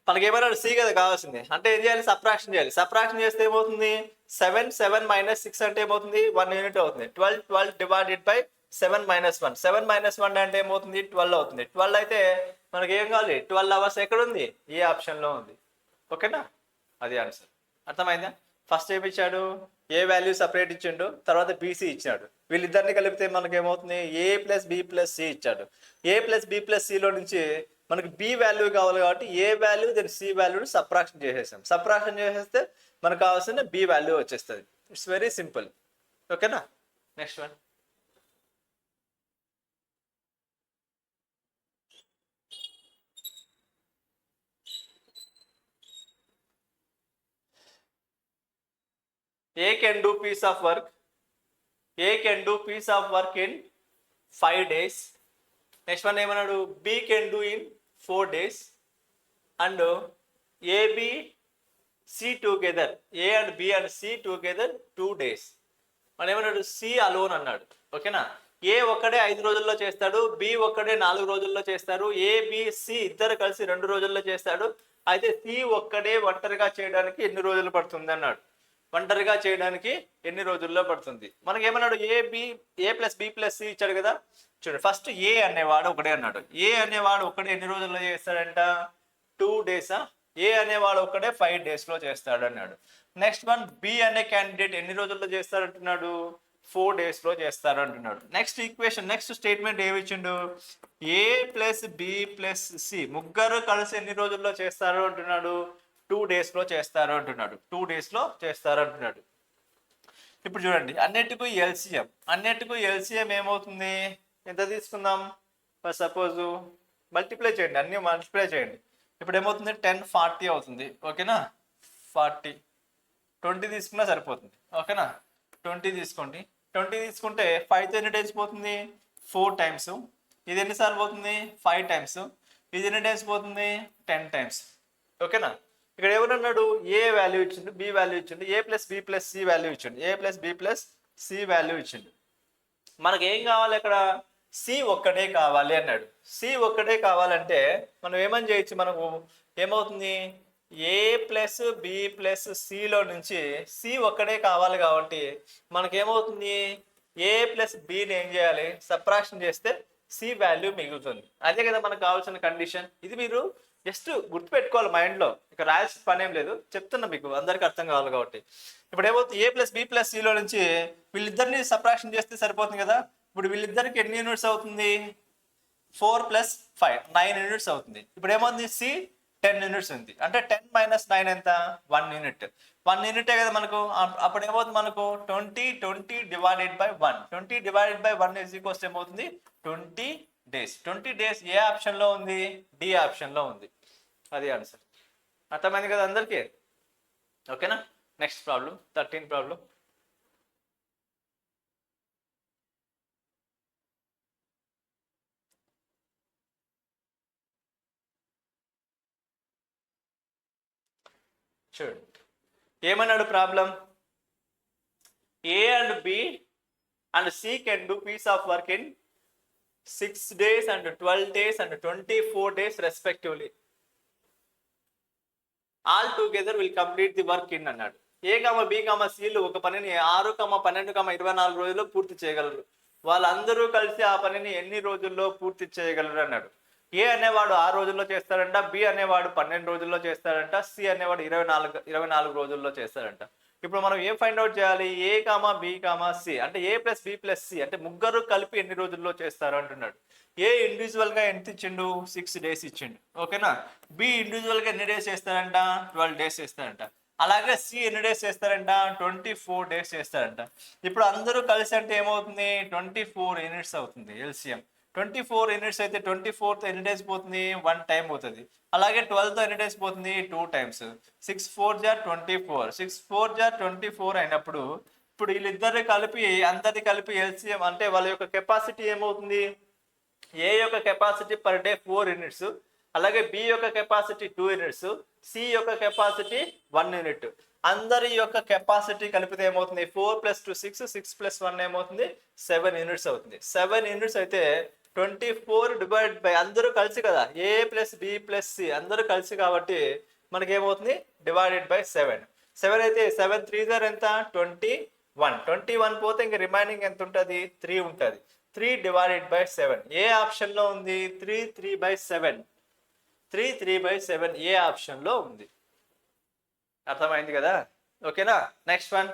మనకి ఏమన్నాడు? సి కదా కావాల్సింది, అంటే ఏం చేయాలి? సబ్ట్రాక్షన్ చేయాలి. సబ్ట్రాక్షన్ చేస్తే ఏమవుతుంది? 7 మైనస్ 6 అంటే ఏమవుతుంది? 1 యూనిట్ అవుతుంది. 12 డివైడెడ్ బై 7 మైనస్ 1. 7 మైనస్ 1 అంటే ఏమవుతుంది? 12 అవుతుంది. 12 అయితే మనకి ఏం కావాలి? 12 అవర్స్ ఎక్కడ ఉంది? ఏ ఆప్షన్లో ఉంది. ఓకేనా, అది ఆన్సర్. అర్థమైందా? ఫస్ట్ ఏమి ఇచ్చాడు? ఏ వాల్యూ సపరేట్ ఇచ్చిండు, తర్వాత బీసీ ఇచ్చాడు. వీళ్ళిద్దరిని కలిపితే మనకి ఏమవుతుంది? ఏ ప్లస్ బి ప్లస్ సి ఇచ్చాడు. ఏ ప్లస్ బి ప్లస్ సిలో నుంచి మనకి బి వాల్యూ కావాలి కాబట్టి ఏ వాల్యూ దెన్ సి వాల్యూని సబ్ట్రాక్షన్ చేసేసాం. సబ్ట్రాక్షన్ చేసేస్తే మనకు కావాల్సిన బి వాల్యూ వచ్చేస్తుంది. It's very simple. ఓకేనా, next one. A can do piece of work. A can do piece of work in 5 days. Next one ఏమన్నాడు? B can do in 4 days. And A, B, C together. A and B and C together 2 days. మనం ఏమన్నాడు? C alone అన్నాడు. ఓకేనా, ఏ ఒక్కడే 5 రోజుల్లో చేస్తాడు, B ఒక్కడే 4 రోజుల్లో చేస్తారు, ఏ బి సి ఇద్దరు కలిసి 2 రోజుల్లో చేస్తాడు. అయితే సి ఒక్కడే ఒంటరిగా చేయడానికి ఎన్ని రోజులు పడుతుంది అన్నాడు. ఒంటరిగా చేయడానికి ఎన్ని రోజుల్లో పడుతుంది. మనకి ఏమన్నాడు? A plus B plus C ఇచ్చాడు కదా. చూడండి, ఫస్ట్ ఏ అనేవాడు ఒకడే అన్నాడు. ఏ అనేవాడు ఒక్కడే ఎన్ని రోజుల్లో చేస్తాడంట? 2 డేసా. ఏ అనేవాడు ఒక్కడే 5 డేస్లో చేస్తాడు అన్నాడు. నెక్స్ట్ వన్, బి అనే క్యాండిడేట్ ఎన్ని రోజుల్లో చేస్తాడు అంటున్నాడు? 4 డేస్లో చేస్తారు అంటున్నాడు. నెక్స్ట్ ఈక్వేషన్, నెక్స్ట్ స్టేట్మెంట్ ఏమి ఇచ్చిండు? A plus B plus C ముగ్గురు కలిసి ఎన్ని రోజుల్లో చేస్తారు అంటున్నాడు? 2 డేస్లో చేస్తారు అంటున్నాడు. 2 డేస్లో చేస్తారు అంటున్నాడు. ఇప్పుడు చూడండి, అన్నిటికీ ఎల్సిఎం ఏమవుతుంది? ఎంత తీసుకుందాం? సపోజ్ మల్టిప్లై చేయండి, అన్ని మల్టిప్లై చేయండి. ఇప్పుడు ఏమవుతుంది? 10 40 అవుతుంది. ఓకేనా, 40 20 తీసుకున్నా సరిపోతుంది. ఓకేనా, 20 తీసుకోండి. 20 తీసుకుంటే 5తో ఎన్ని టైమ్స్ పోతుంది? 4 టైమ్స్. ఇది ఎన్నిసార్లు పోతుంది? 5 టైమ్స్. ఇది ఎన్ని టైమ్స్ పోతుంది? 10 టైమ్స్. ఓకేనా, ఇక్కడ ఎవరన్నాడు? ఏ వాల్యూ ఇచ్చిండు, బి వాల్యూ ఇచ్చిండు, A plus B plus C value ఇచ్చిండు, A plus B plus C value ఇచ్చిండు. మనకి ఏం కావాలి? ఇక్కడ సి ఒక్కటే కావాలి అన్నాడు. సి ఒక్కటే కావాలంటే మనం ఏమని చేయొచ్చు? మనకు ఏమవుతుంది? ఏ ప్లస్ బి ప్లస్ సిలో నుంచి సి ఒక్కటే కావాలి కాబట్టి మనకేమవుతుంది? ఏ ప్లస్ బిని ఏం చేయాలి? సబ్ట్రాక్షన్ చేస్తే సి వాల్యూ మిగులుతుంది. అదే కదా మనకు కావాల్సిన కండిషన్. ఇది మీరు జస్ట్ గుర్తుపెట్టుకోవాలి మైండ్లో, ఇక రాయాల్సిన పని ఏం లేదు, చెప్తున్నా మీకు అందరికీ అర్థం కావాలి కాబట్టి. ఇప్పుడు ఏమవుతుంది? ఏ ప్లస్ బి ప్లస్ సిలో నుంచి వీళ్ళిద్దరిని సబ్ట్రాక్షన్ చేస్తే సరిపోతుంది కదా. ఇప్పుడు వీళ్ళిద్దరికి ఎన్ని యూనిట్స్ అవుతుంది? 4 + 5 9 యూనిట్స్ అవుతుంది. ఇప్పుడు ఏమవుతుంది? సి 10 యూనిట్స్ ఉంది, అంటే 10 - 9 ఎంత? 1 యూనిట్. 1 యూనిటే కదా మనకు. అప్పుడు ఏమవుతుంది మనకు? 20 divided by 1. 20 divided by 1 equals ఏమవుతుంది? 20 డేస్. 20 డేస్ ఏ ఆప్షన్లో ఉంది? డి ఆప్షన్లో ఉంది. అది ఆన్సర్. అర్థమైంది కదా అందరికీ? ఓకేనా, నెక్స్ట్ ప్రాబ్లం 13 ప్రాబ్లం. చూడండి, ఏమన్నాడు problem? A and B and C can do piece of work in 6 days and 12 days and 24 days respectively. All together will complete the work in అన్నాడు. ఏ కామ బి కామ సిలు ఒక పనిని 6, 12, 24 రోజుల్లో పూర్తి చేయగలరు. వాళ్ళందరూ కలిసి ఆ పనిని ఎన్ని రోజుల్లో పూర్తి చేయగలరు అన్నాడు. ఏ అనేవాడు 6 రోజుల్లో చేస్తాడంట, బి అనేవాడు 12 రోజుల్లో చేస్తాడంట, సి అనేవాడు 24 రోజుల్లో చేస్తాడంట. ఇప్పుడు మనం ఏం ఫైండ్ అవుట్ చేయాలి? ఏ కామా బి కామా సి అంటే ఏ ప్లస్ బి ప్లస్ సి అంటే ముగ్గురు కలిపి ఎన్ని రోజుల్లో చేస్తారు అంటున్నాడు. ఏ ఇండివిజువల్ గా ఎంత ఇచ్చిండు? 6 days ఇచ్చిండు. ఓకేనా? బి ఇండివిజువల్ గా ఎన్ని డేస్ చేస్తారంట? 12 days చేస్తారంట. అలాగే సి ఎన్ని డేస్ చేస్తారంట? 24 days చేస్తారంట. ఇప్పుడు అందరూ కలిసి అంటే ఏమవుతుంది? 24 యూనిట్స్ అవుతుంది ఎల్సిఎం. 24 యూనిట్స్ అయితే 24తో ఎన్ని డేస్ పోతుంది? 1 టైం పోతుంది. అలాగే 12తో ఎన్ని డేస్ పోతుంది? 2 times. 6 4 జా 24. 6 4 జా 24 అయినప్పుడు ఇప్పుడు వీళ్ళిద్దరు కలిపి అందరిది కలిపి ఎల్సిఎం అంటే వాళ్ళ యొక్క కెపాసిటీ ఏమవుతుంది? ఏ యొక్క కెపాసిటీ పర్ డే 4 యూనిట్స్, అలాగే బి యొక్క కెపాసిటీ 2 యూనిట్స్, సి యొక్క కెపాసిటీ 1 యూనిట్. అందరి యొక్క కెపాసిటీ కలిపితే ఏమవుతుంది? 4 + 2 6, 6 + 1 ఏమవుతుంది? 7 యూనిట్స్ అవుతుంది. 7 యూనిట్స్ అయితే 24 డివైడ్ బై అందరూ కలిసి కదా, ఏ ప్లస్ బి ప్లస్ సి అందరూ కలిసి కాబట్టి మనకి ఏమవుతుంది? Divided by 7. 7 అయితే 7 3 ఎంత? 21. 21 పోతే ఇంక రిమైనింగ్ ఎంత ఉంటుంది? 3 ఉంటుంది. 3 డివైడెడ్ బై 7 ఏ ఆప్షన్ లో ఉంది? 3/3/7. 3/3/7 ఏ ఆప్షన్ లో ఉంది. అర్థమైంది కదా? ఓకేనా? Next one.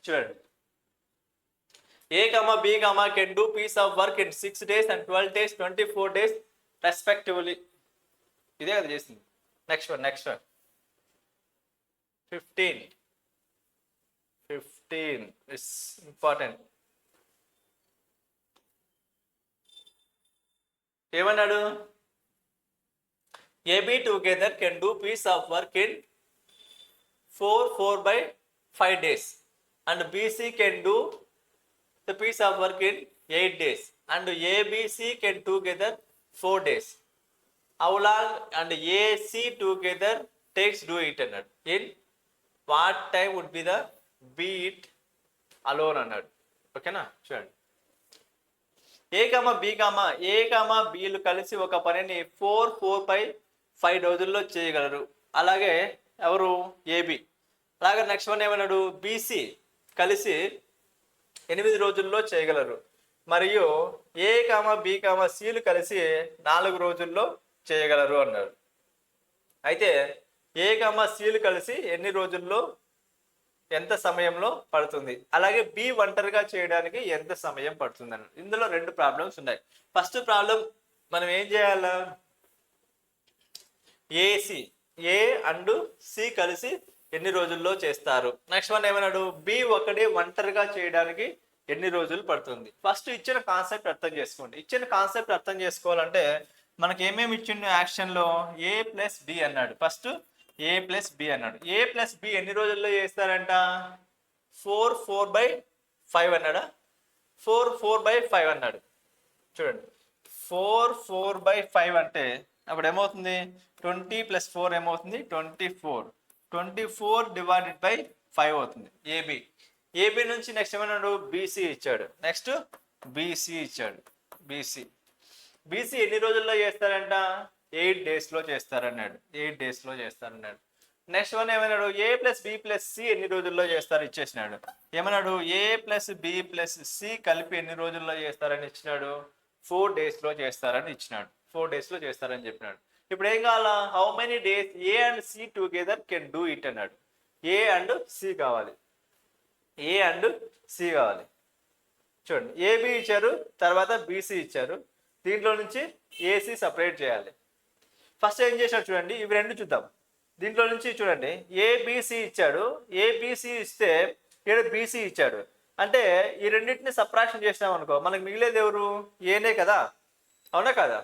చూడండి, A comma B comma can do piece of work in 6 days and 12 days, 24 days respectively. ఇదే కదా చేసింది. Next one 15 it's important. ఏమన్నాడు? AB together can do piece of work in 4/5 days and BC can do the piece of work in 8 days and ABC can together 4 days. How long and AC together takes do it అన్నాడు. In what time would be the be it alone అన్నాడు. ఓకేనా? చూడండి, A comma బిలు కలిసి ఒక పనిని 4/5 రోజుల్లో చేయగలరు. అలాగే ఎవరు? ఏబి. అలాగే నెక్స్ట్ వన్ ఏమన్నాడు? బీసీ కలిసి 8 రోజుల్లో చేయగలరు. మరియు ఏ కామా బి కామా సిలు కలిసి 4 రోజుల్లో చేయగలరు అన్నాడు. అయితే ఏ కామా సిలు కలిసి ఎన్ని రోజుల్లో ఎంత సమయంలో పడుతుంది, అలాగే బి ఒంటరిగా చేయడానికి ఎంత సమయం పడుతుంది అన్నాడు. ఇందులో 2 ప్రాబ్లమ్స్ ఉన్నాయి. ఫస్ట్ ప్రాబ్లం మనం ఏం చేయాలా? ఏ అండ్ సి కలిసి ఎన్ని రోజుల్లో చేస్తారు. నెక్స్ట్ వన్ ఏమన్నాడు? బి ఒకటి ఒంటరిగా చేయడానికి ఎన్ని రోజులు పడుతుంది. ఫస్ట్ ఇచ్చిన కాన్సెప్ట్ అర్థం చేసుకోండి. ఇచ్చిన కాన్సెప్ట్ అర్థం చేసుకోవాలంటే మనకి ఏమేమి ఇచ్చిండు యాక్షన్లో? ఏ ప్లస్ బి అన్నాడు. ఫస్ట్ ఏ ప్లస్ బి అన్నాడు. ఏ ప్లస్ బి ఎన్ని రోజుల్లో చేస్తారంట? 4/5 అన్నాడా? 4/5 అన్నాడు. చూడండి, 4/5 అంటే అప్పుడు ఏమవుతుంది? 20 + 4 ఏమవుతుంది? 24. 24 డివైడెడ్ బై 5 అవుతుంది. ఏబి నుంచి నెక్స్ట్ ఏమన్నాడు? బీసీ ఇచ్చాడు. నెక్స్ట్ బీసీ ఇచ్చాడు. బీసీ ఎన్ని రోజుల్లో చేస్తారంట? 8 daysలో చేస్తారన్నాడు. 8 daysలో చేస్తారన్నాడు. నెక్స్ట్ వన్ ఏమన్నాడు? A plus B plus C ఎన్ని రోజుల్లో చేస్తారు ఇచ్చేసినాడు. ఏమన్నాడు? A plus B plus C కలిపి ఎన్ని రోజుల్లో చేస్తారని ఇచ్చినాడు? 4 daysలో చేస్తారని ఇచ్చినాడు. 4 daysలో చేస్తారని చెప్పినాడు. ఇప్పుడు ఏం కావాలా? How many days A and C together can do it అన్నాడు. ఏ అండ్ సి కావాలి. చూడండి, ఏబి ఇచ్చారు, తర్వాత బీసీ ఇచ్చారు. దీంట్లో నుంచి ఏసీ సపరేట్ చేయాలి. ఫస్ట్ ఏం చేశాడు చూడండి, ఇవి 2 చూద్దాం. దీంట్లో నుంచి చూడండి, ఏబిసి ఇచ్చాడు. ఏబిసి ఇస్తే ఇక్కడ బీసీ ఇచ్చాడు. అంటే ఈ రెండింటిని సబ్ట్రాక్షన్ చేసినాం అనుకో, మనకు మిగిలేది ఎవరు? ఏనే కదా, అవునా కదా?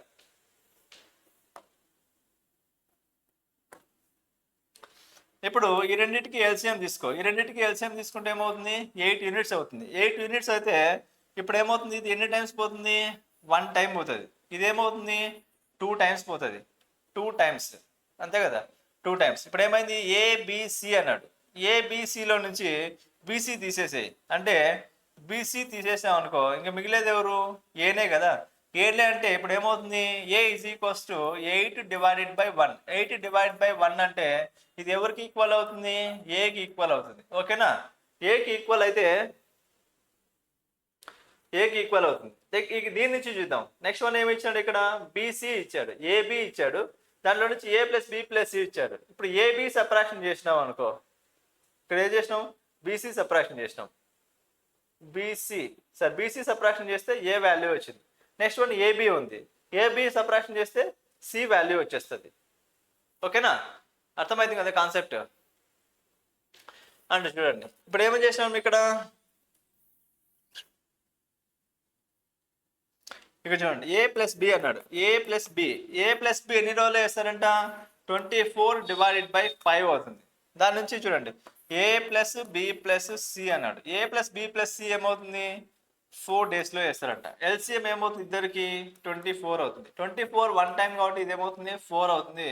ఇప్పుడు ఈ రెండింటికి ఎల్సిఎం తీసుకో. ఈ రెండింటికి ఎల్సిఎం తీసుకుంటే ఏమవుతుంది? 8 యూనిట్స్ అవుతుంది. 8 యూనిట్స్ అయితే ఇప్పుడు ఏమవుతుంది? ఇది ఎన్ని టైమ్స్ పోతుంది? 1 టైం పోతుంది. ఇదేమవుతుంది? 2 times పోతుంది. 2 times, అంతే కదా? 2 times. ఇప్పుడు ఏమైంది? ఏబిసి అన్నాడు. ఏబిసిలో నుంచి బీసీ తీసేసేయి. అంటే బీసీ తీసేసాం అనుకో, ఇంకా మిగిలేది ఎవరు? ఏనే కదా. ఏలే అంటే ఇప్పుడు ఏమవుతుంది? ఏ ఈజ్ ఈక్వల్స్ టు 8/1. 8/1 అంటే ఇది ఎవరికి ఈక్వల్ అవుతుంది? ఏకి ఈక్వల్ అవుతుంది. ఓకేనా? ఏకి ఈక్వల్ అయితే ఏకి ఈక్వల్ అవుతుంది. దీని నుంచి చూద్దాం. నెక్స్ట్ వన్ ఏమి ఇచ్చాడు ఇక్కడ? బీసీ ఇచ్చాడు, ఏబి ఇచ్చాడు, దాంట్లో నుంచి A plus B plus C ఇచ్చాడు. ఇప్పుడు ఏబి సబ్ట్రాక్షన్ చేసినాం అనుకో, ఇక్కడ ఏం చేసినాం? బీసీ సబ్ట్రాక్షన్ చేసినాం. బీసీ సబ్ట్రాక్షన్ చేస్తే ఏ వాల్యూ వచ్చింది. నెక్స్ట్ వన్ ఏబి ఉంది, ఏబి సబ్ట్రాక్షన్ చేస్తే సి వాల్యూ వచ్చేస్తుంది. ఓకేనా? అర్థమైంది కదా కాన్సెప్ట్ అంటే. చూడండి ఇప్పుడు ఏమని చేసినాం ఇక్కడ చూడండి, ఏ ప్లస్ బి అన్నాడు. ఏ ప్లస్ బి ఎన్ని రోజులు వేస్తారంట? 24/5 అవుతుంది. దాని నుంచి చూడండి, ఏ ప్లస్ బి ప్లస్ సి అన్నాడు. A plus B plus C ఏమవుతుంది? 4 డేస్లో వేస్తారంట. ఎల్సిఎం ఏమవుతుంది? ఇద్దరికి 24 అవుతుంది. 24 1 టైం కాబట్టి ఇదేమవుతుంది? 4 అవుతుంది.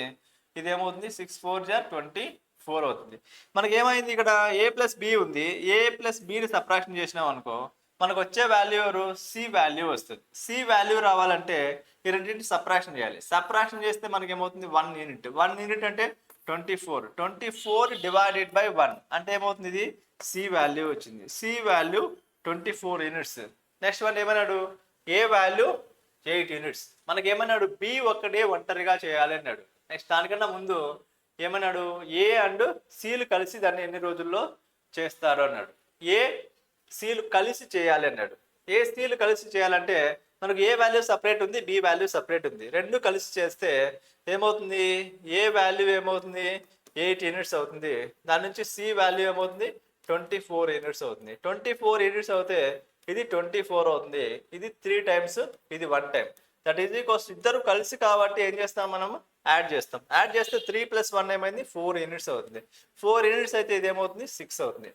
ఇదేమవుతుంది? 6 4 జా 24 అవుతుంది. మనకి ఏమైంది ఇక్కడ? ఏ ప్లస్ బి ఉంది, ఏ ప్లస్ బిని సబ్ట్రాక్షన్ చేసినాం అనుకో, మనకు వచ్చే వాల్యూ ఎవరు? సి వాల్యూ వస్తుంది. సి వాల్యూ రావాలంటే ఈ రెండింటిని సబ్ట్రాక్షన్ చేయాలి. సబ్ట్రాక్షన్ చేస్తే మనకి ఏమవుతుంది? 1 యూనిట్. 1 యూనిట్ అంటే 24. 24/1 అంటే ఏమవుతుంది? ఇది సి వాల్యూ వచ్చింది. C value 24 units. Next one ఏమన్నాడు? A value 8 units. మనకి ఏమన్నాడు? బి ఒక్కడే ఒంటరిగా చేయాలి అన్నాడు. నెక్స్ట్ దానికన్నా ముందు ఏమన్నాడు? ఏ అండ్ సిలు కలిసి దాన్ని ఎన్ని రోజుల్లో చేస్తారు అన్నాడు. ఏ సీలు కలిసి చేయాలి అన్నాడు. ఏ సీలు కలిసి చేయాలంటే మనకు ఏ వాల్యూ సపరేట్ ఉంది, బి వాల్యూ సపరేట్ ఉంది. రెండు కలిసి చేస్తే ఏమవుతుంది? ఏ వాల్యూ ఏమవుతుంది? 8 యూనిట్స్ అవుతుంది. దాని నుంచి సి వాల్యూ ఏమవుతుంది? 24 యూనిట్స్ అవుతుంది. 24 యూనిట్స్ అవుతే ఇది 24 అవుతుంది. ఇది 3 టైమ్స్, ఇది 1 టైం. దట్ ఈజ్ ఈక్వల్స్ ఇద్దరు కలిసి కాబట్టి ఏం చేస్తాం? మనం యాడ్ చేస్తాం. యాడ్ చేస్తే 3 + 1 ఏమైంది? 4 యూనిట్స్ అవుతుంది. 4 యూనిట్స్ అయితే ఇది ఏమవుతుంది? 6 అవుతుంది.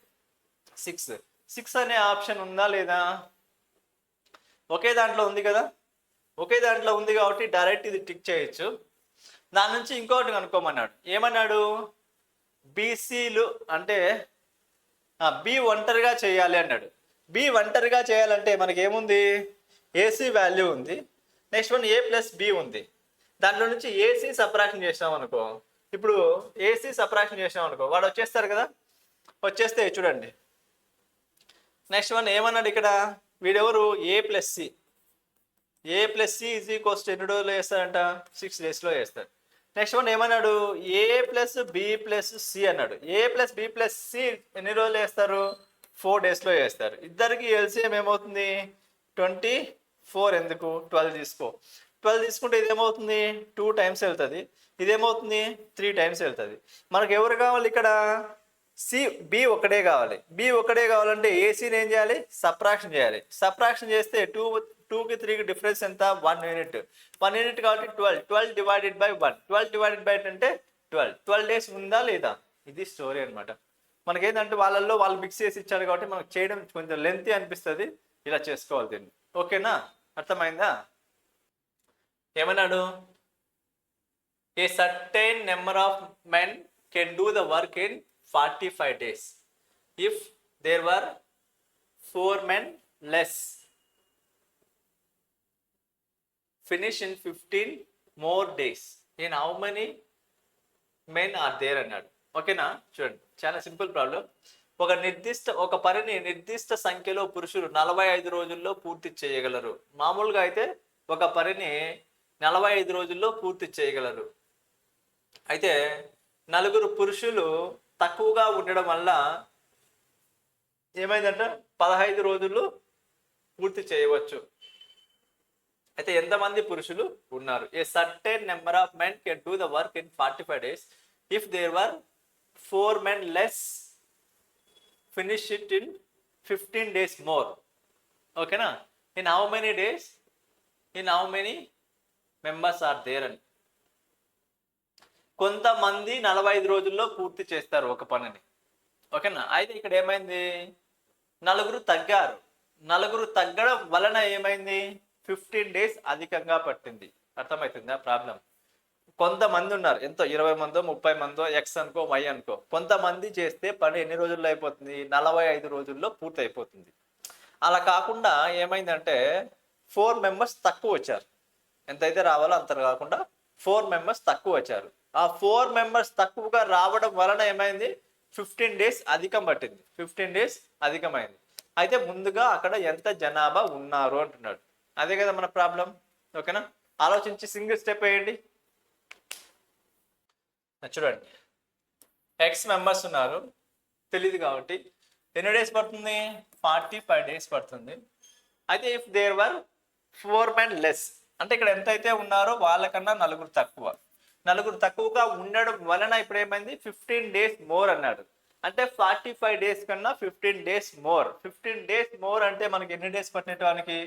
6 అనే ఆప్షన్ ఉందా లేదా? ఒకే దాంట్లో ఉంది కదా. ఒకే దాంట్లో ఉంది కాబట్టి డైరెక్ట్ ఇది టిక్ చేయొచ్చు. దాని నుంచి ఇంకోటి కనుక్కోమన్నాడు. ఏమన్నాడు? బీసీలు అంటే బి ఒంటరిగా చేయాలి అన్నాడు. బి ఒంటరిగా చేయాలంటే మనకి ఏముంది? ఏసీ వాల్యూ ఉంది. నెక్స్ట్ వన్ ఏ ప్లస్ బి ఉంది. దాంట్లో నుంచి ఏసీ సబ్ట్రాక్షన్ చేసినాం అనుకో, ఇప్పుడు ఏసీ సబ్ట్రాక్షన్ చేసినాం అనుకో, వాడు వచ్చేస్తారు కదా. వచ్చేస్తే చూడండి, నెక్స్ట్ వన్ ఏమన్నాడు ఇక్కడ? వీడెవరు? A plus C. A plus C is equals to ఎన్ని రోజుల్లో వేస్తాడంట? 6 డేస్లో వేస్తాడు. నెక్స్ట్ వన్ ఏమన్నాడు? A plus B plus C అన్నాడు. A plus B plus C ఎన్ని రోజులు వేస్తారు? 4 డేస్లో వేస్తారు. ఇద్దరికి ఎల్సిఎం ఏమవుతుంది? 24. ఎందుకు? 12 తీసుకో. 12 తీసుకుంటే ఇదేమవుతుంది? 2 టైమ్స్ వెళ్తుంది. ఇదేమవుతుంది? 3 టైమ్స్ వెళ్తుంది. మనకు ఎవరు కావాలి ఇక్కడ? సి బి ఒకటే కావాలి. బి ఒకటే కావాలంటే ఏసీని ఏం చేయాలి? సబ్ట్రాక్షన్ చేయాలి. సబ్ట్రాక్షన్ చేస్తే 2కి 3కి డిఫరెన్స్ ఎంత? 1 యూనిట్. 1 యూనిట్ కాబట్టి 12. 12/1. 12/8 అంటే 12 డేస్ ఉందా లేదా? ఇది స్టోరీ అనమాట. మనకేంటంటే వాళ్ళు మిక్స్ చేసి ఇచ్చారు కాబట్టి మనకు చేయడం కొంచెం లెంతీ అనిపిస్తుంది. ఇలా చేసుకోవాలి దీన్ని. ఓకేనా? అర్థమైందా? ఏమన్నాడు? ఏ certain number of men can do the work in 45 days. If there were 4 men less, finish in 15 more days. In how many men are there అన్నాడు. ఓకేనా? చూడండి, చాలా సింపుల్ ప్రాబ్లం. ఒక పనిని నిర్దిష్ట సంఖ్యలో పురుషులు 45 రోజుల్లో పూర్తి చేయగలరు. మామూలుగా అయితే ఒక పనిని 45 రోజుల్లో పూర్తి చేయగలరు. అయితే 4 పురుషులు తక్కువగా ఉండడం వల్ల ఏమైందంటే 15 రోజుల్లో పూర్తి చేయవచ్చు. అయితే ఎంతమంది పురుషులు ఉన్నారు? A certain number of men can do the work in 45 days. If there were 4 men less, finish it in 15 days more. ఓకేనా? In how many days, in how many members are there అని. కొంతమంది 45 రోజుల్లో పూర్తి చేస్తారు ఒక పనిని. ఓకేనా? అయితే ఇక్కడ ఏమైంది? 4 తగ్గారు. 4 తగ్గడం వలన ఏమైంది? 15 days అధికంగా పట్టింది. అర్థమవుతుందా ప్రాబ్లం? కొంతమంది ఉన్నారు, ఎంతో 20 మందో 30 మందో, ఎక్స్ అనుకో వై అనుకో, కొంతమంది చేస్తే పని ఎన్ని రోజుల్లో అయిపోతుంది? 45 రోజుల్లో పూర్తి అయిపోతుంది. అలా కాకుండా ఏమైందంటే 4 మెంబర్స్ తక్కువ వచ్చారు. ఎంతైతే రావాలో అంత కాకుండా 4 మెంబర్స్ తక్కువ వచ్చారు. ఆ 4 మెంబర్స్ తక్కువగా రావడం వలన ఏమైంది, 15 డేస్ అధికం పట్టింది. 15 డేస్ అధికమైంది. అయితే ముందుగా అక్కడ ఎంత జనాభా ఉన్నారు అంటున్నాడు. అదే కదా మన ప్రాబ్లం. ఓకేనా, ఆలోచించి సింగిల్ స్టెప్ వేయండి. చూడండి, ఎక్స్ మెంబర్స్ ఉన్నారు, తెలియదు కాబట్టి ఎన్ని డేస్ పడుతుంది, 45 డేస్ పడుతుంది. అయితే if there were 4 men less, అంటే ఇక్కడ ఎంతైతే ఉన్నారో వాళ్ళకన్నా నలుగురు తక్కువగా ఉండడం వలన ఇప్పుడు ఏమైంది, 15 డేస్ మోర్ అన్నాడు. అంటే 45 డేస్ కన్నా 15 డేస్ మోర్. 15 డేస్ మోర్ అంటే మనకి ఎన్ని డేస్ పట్టినట్టు, మనకి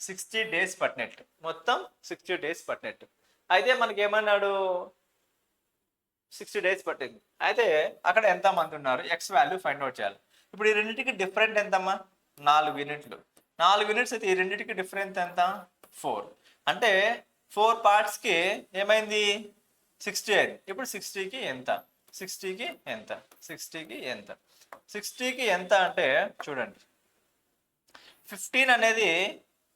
60 డేస్ పట్టినట్టు, మొత్తం 60 డేస్ పట్టినట్టు. అయితే మనకి ఏమన్నాడు, 60 డేస్ పట్టింది. అయితే అక్కడ ఎంత మంది ఉన్నారు, ఎక్స్ వాల్యూ ఫైండ్ అవుట్ చేయాలి. ఇప్పుడు ఈ రెండింటికి డిఫరెంట్ ఎంతమ్మా, 4 యూనిట్లు. 4 యూనిట్స్ అయితే ఈ రెండింటికి డిఫరెన్స్ ఎంత, 4. అంటే 4 పార్ట్స్కి ఏమైంది, 60 అయింది. ఇప్పుడు 60కి ఎంత, 60కి ఎంత, 60కి ఎంత, 60కి ఎంత అంటే చూడండి, 15 అనేది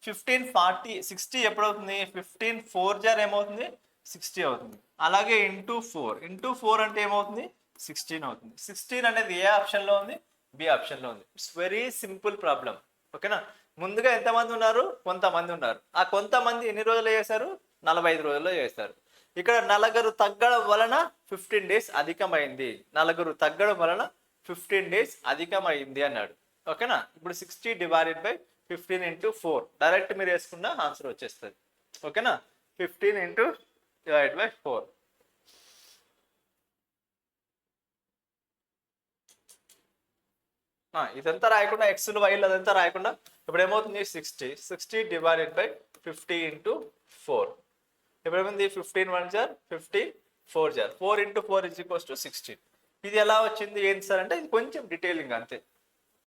15 40 60 ఎప్పుడవుతుంది, 15 4 జార్ ఏమవుతుంది, 60 అవుతుంది. అలాగే ఇంటూ 4 అంటే ఏమవుతుంది, 16 అవుతుంది. 16 అనేది ఏ ఆప్షన్లో ఉంది, బి ఆప్షన్లో ఉంది. It's very simple problem. ఓకేనా, ముందుగా ఎంతమంది ఉన్నారు, కొంతమంది ఉన్నారు. ఆ కొంతమంది ఎన్ని రోజులు చేశారు, 45 రోజుల్లో చేస్తారు. ఇక్కడ 4 తగ్గడం వలన 15 డేస్ అధికమైంది. 4 తగ్గడం వలన 15 డేస్ అధికమైంది అన్నాడు. ఓకేనా, ఇప్పుడు 60 డివైడెడ్ బై 15 ఇంటూ 4 డైరెక్ట్ మీరు వేసుకున్న ఆన్సర్ వచ్చేస్తుంది. ఓకేనా, 15 ఇంటూ డివైడ్ బై 4. ఇదంతా రాయకుండా ఎక్స్లు వైలు అదంతా రాయకుండా ఇప్పుడు ఏమవుతుంది, 60 డివైడెడ్ బై 50 ఇంటూ 4. ఇప్పుడు ఏమైంది, 15 1 జార్ 15 4 జార్ 4 ఇంటూ 4 ఈజ్ ఈక్వల్స్ టు 16. ఇది ఎలా వచ్చింది ఏంటి సార్ అంటే ఇది కొంచెం డీటెయిలింగ్ అంతే.